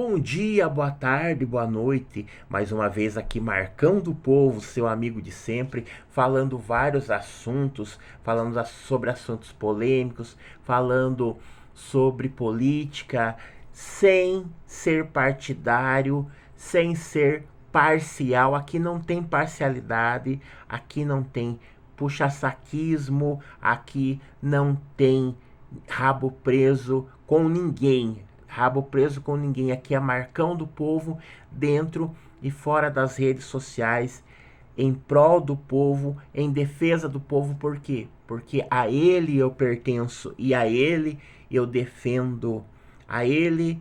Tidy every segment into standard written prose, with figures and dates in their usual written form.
Bom dia, boa tarde, boa noite. Mais uma vez aqui Marcão do Povo, seu amigo de sempre, falando vários assuntos, falando sobre assuntos polêmicos, falando sobre política, sem ser partidário, sem ser parcial. Aqui não tem parcialidade, aqui não tem puxa-saquismo, aqui não tem rabo preso com ninguém. Rabo preso com ninguém. Aqui é Marcão do Povo, dentro e fora das redes sociais, em prol do povo, em defesa do povo. Por quê? Porque a ele eu pertenço e a ele eu defendo. A ele,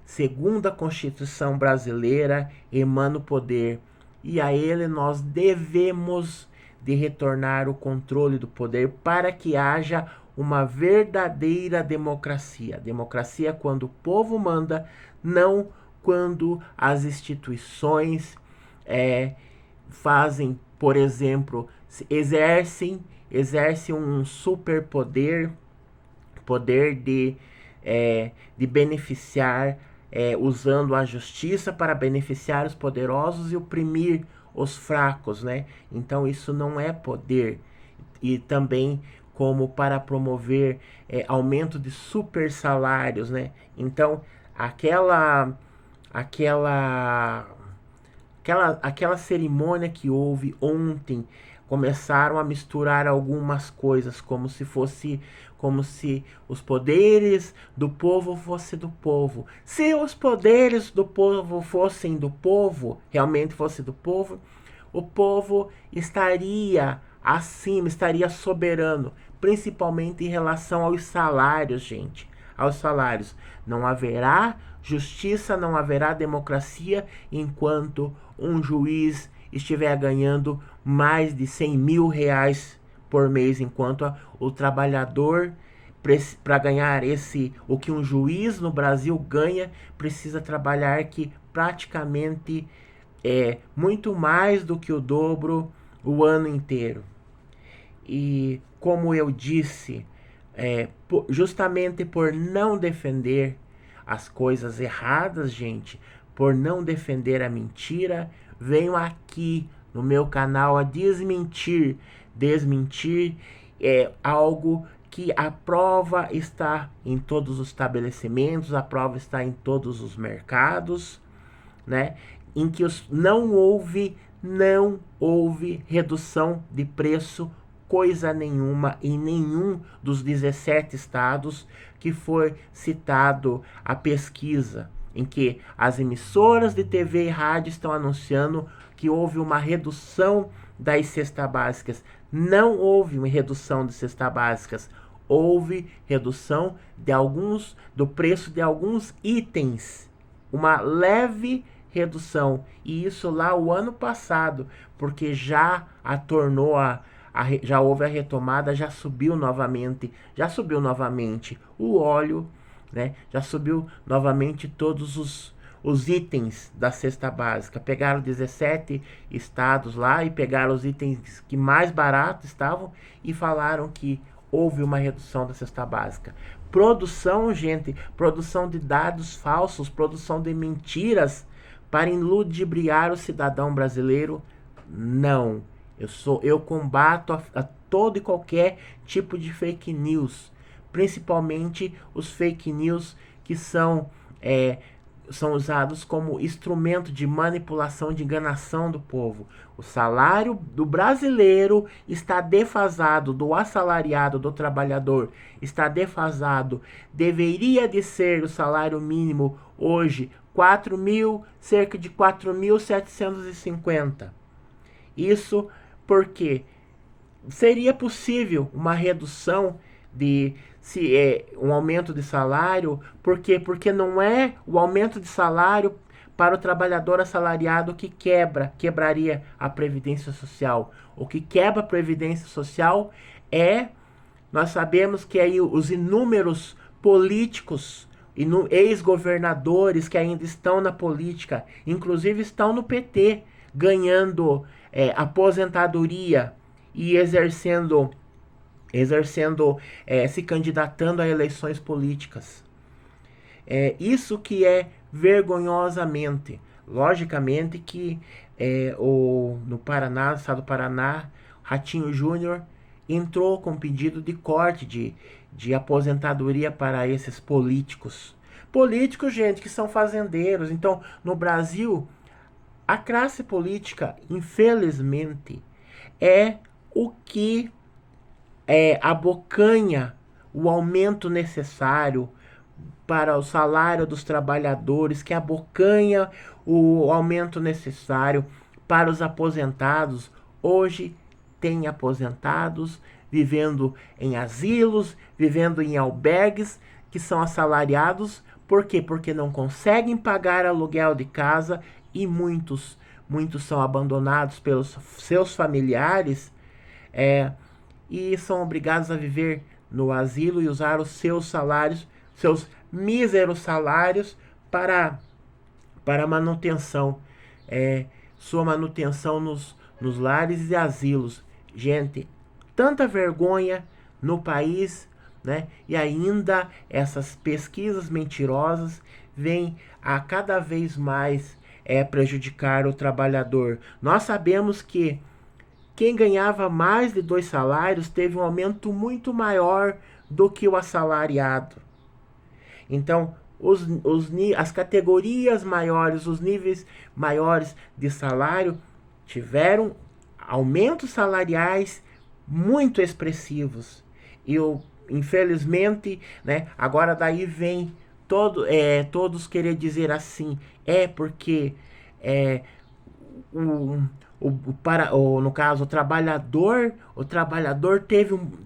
segundo a Constituição brasileira, emana o poder. E a ele nós devemos de retornar o controle do poder para que haja uma verdadeira democracia. Democracia quando o povo manda, não quando as instituições fazem, por exemplo, exercem um superpoder, poder de beneficiar, usando a justiça para beneficiar os poderosos e oprimir os fracos, né? Então isso não é poder. E também como para promover aumento de super salários, né? Então, aquela cerimônia que houve ontem, começaram a misturar algumas coisas, como se os poderes do povo fossem do povo. Se os poderes do povo fossem do povo, realmente fosse do povo, o povo estaria acima, estaria soberano, principalmente em relação aos salários, gente. Aos salários. Não haverá justiça, não haverá democracia enquanto um juiz estiver ganhando mais de 100 mil reais por mês, enquanto o trabalhador, para ganhar o que um juiz no Brasil ganha, precisa trabalhar que praticamente muito mais do que o dobro o ano inteiro. E como eu disse, justamente por não defender as coisas erradas, gente, por não defender a mentira, venho aqui no meu canal a desmentir algo que a prova está em todos os estabelecimentos, a prova está em todos os mercados, né? Em que não houve redução de preço, coisa nenhuma, em nenhum dos 17 estados que foi citado a pesquisa, em que as emissoras de TV e rádio estão anunciando que houve uma redução das cestas básicas. Não houve uma redução de cestas básicas, houve redução do preço de alguns itens, uma leve redução, e isso lá o ano passado, porque já já houve a retomada, já subiu novamente o óleo, né? Já subiu novamente todos os itens da cesta básica. Pegaram 17 estados lá e pegaram os itens que mais baratos estavam e falaram que houve uma redução da cesta básica. Produção, gente, produção de dados falsos, produção de mentiras para ludibriar o cidadão brasileiro. Não. Eu combato a todo e qualquer tipo de fake news, principalmente os fake news que são usados como instrumento de manipulação, de enganação do povo. O salário do brasileiro está defasado, do assalariado, do trabalhador, está defasado. Deveria de ser o salário mínimo hoje cerca de 4.750. Isso porque seria possível uma redução um aumento de salário. Por quê? Porque não é o aumento de salário para o trabalhador assalariado que quebraria a Previdência Social. O que quebra a Previdência Social nós sabemos que aí os inúmeros políticos, ex-governadores que ainda estão na política, inclusive estão no PT, ganhando aposentadoria e se candidatando a eleições políticas. Isso que é vergonhosamente. Logicamente que no Paraná, no estado do Paraná, Ratinho Júnior entrou com pedido de corte de aposentadoria para esses políticos. Políticos, gente, que são fazendeiros. Então, no Brasil, a classe política, infelizmente, é o que abocanha o aumento necessário para o salário dos trabalhadores, que abocanha o aumento necessário para os aposentados. Hoje tem aposentados vivendo em asilos, vivendo em albergues, que são assalariados. Por quê? Porque não conseguem pagar aluguel de casa e muitos são abandonados pelos seus familiares e são obrigados a viver no asilo e usar os seus salários, seus míseros salários para manutenção, sua manutenção nos lares e asilos. Gente, tanta vergonha no país, né? E ainda essas pesquisas mentirosas vêm a cada vez mais prejudicar o trabalhador. Nós sabemos que quem ganhava mais de 2 salários teve um aumento muito maior do que o assalariado. Então, as categorias maiores, os níveis maiores de salário tiveram aumentos salariais muito expressivos. E infelizmente, né, agora daí vem todos querer dizer assim, porque no caso, o trabalhador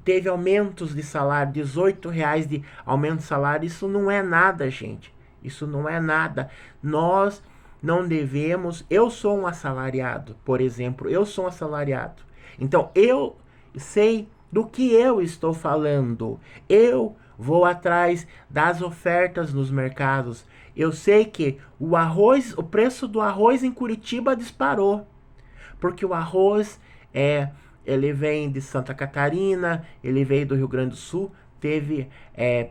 teve aumentos de salário, R$ 18 de aumento de salário. Isso não é nada, gente. Isso não é nada. Nós não devemos. Eu sou um assalariado, por exemplo. Eu sou um assalariado. Então, eu sei do que eu estou falando. Eu vou atrás das ofertas nos mercados. Eu sei que o preço do arroz em Curitiba disparou. Porque o arroz ele vem de Santa Catarina, ele veio do Rio Grande do Sul, teve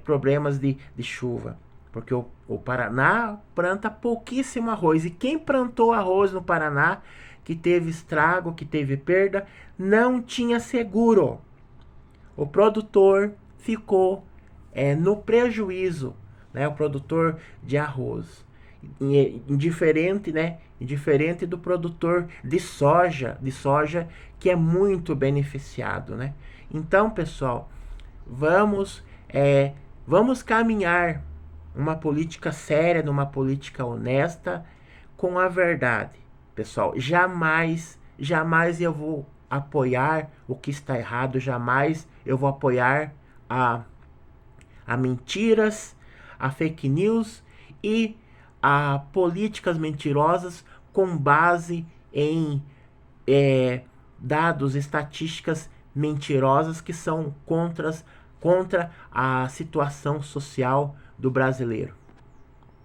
problemas de chuva. Porque o Paraná planta pouquíssimo arroz. E quem plantou arroz no Paraná, que teve estrago, que teve perda, não tinha seguro. O produtor ficou no prejuízo, né? O produtor de arroz. Indiferente, né? Indiferente do produtor de soja que é muito beneficiado, né? Então, pessoal, vamos caminhar uma política séria, numa política honesta, com a verdade, pessoal. Jamais eu vou apoiar o que está errado, jamais eu vou apoiar a mentiras, a fake news e a políticas mentirosas com base em dados, estatísticas mentirosas que são contra a situação social do brasileiro.